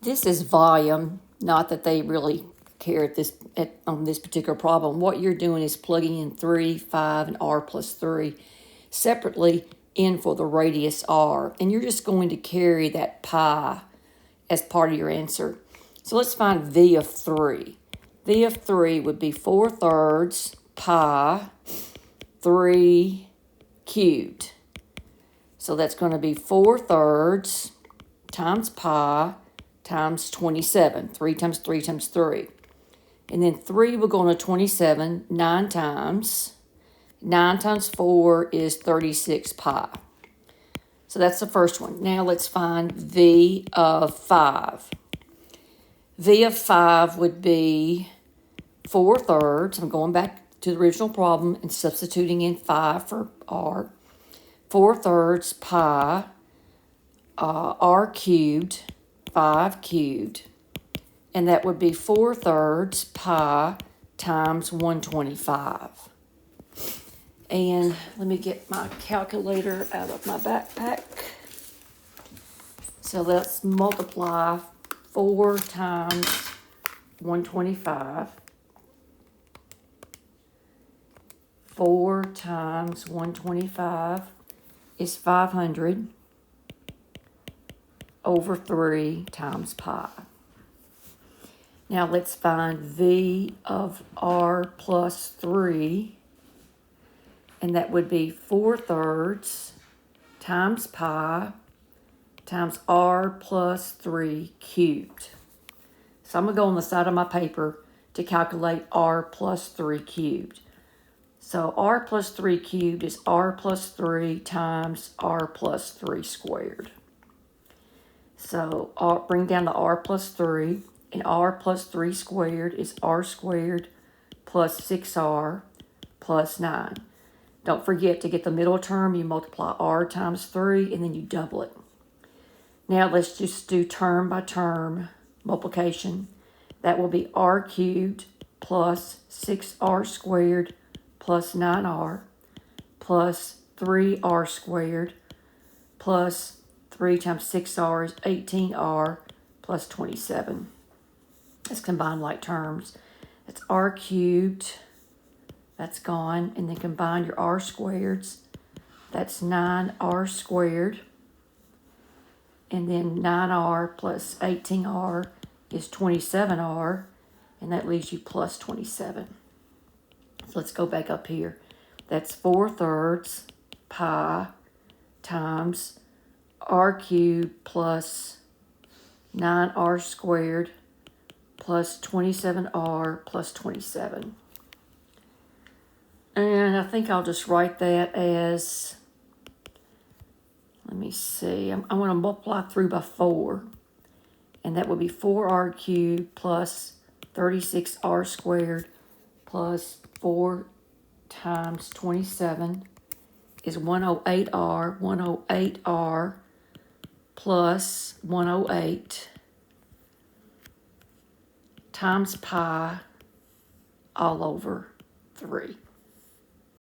This is volume, not that they really care on this particular problem. What you're doing is plugging in 3, 5, and r plus 3 separately in for the radius r. And you're just going to carry that pi as part of your answer. So let's find v of 3. V of 3 would be 4/3 pi 3 cubed. So that's going to be 4/3 times pi times 27. 3 times 3 times 3. And then 3 will go on to 27 9 times. 9 times 4 is 36 pi. So that's the first one. Now let's find v of 5. V of 5 would be 4/3. I'm going back to the original problem and substituting in 5 for r. 4/3 pi r cubed, 5 cubed. And that would be 4/3 pi times 125. And let me get my calculator out of my backpack. So let's multiply 4 times 125. 4 times 125 is 500 over 3 times pi. Now let's find v of r plus 3. And that would be 4/3 times pi times r plus 3 cubed. So I'm going to go on the side of my paper to calculate r plus 3 cubed. So r plus 3 cubed is r plus 3 times r plus 3 squared. So bring down the r plus 3, and r plus 3 squared is r squared plus 6r plus 9. Don't forget, to get the middle term, you multiply r times 3, and then you double it. Now let's just do term by term multiplication. That will be r cubed plus 6r squared plus 9r plus 3r squared plus 3 times 6r is 18r plus 27. Let's combine like terms. That's r cubed. That's gone. And then combine your r squareds. That's 9r squared. And then 9r plus 18r is 27r. And that leaves you plus 27. So let's go back up here. That's 4/3 pi times r cubed plus 9r squared plus 27r plus 27. And I think I'll just write that as, let me see, I'm going to multiply through by 4. And that will be 4r cubed plus 36r squared plus 4 times 27 is 108r. 108r plus 108 times pi all over 3.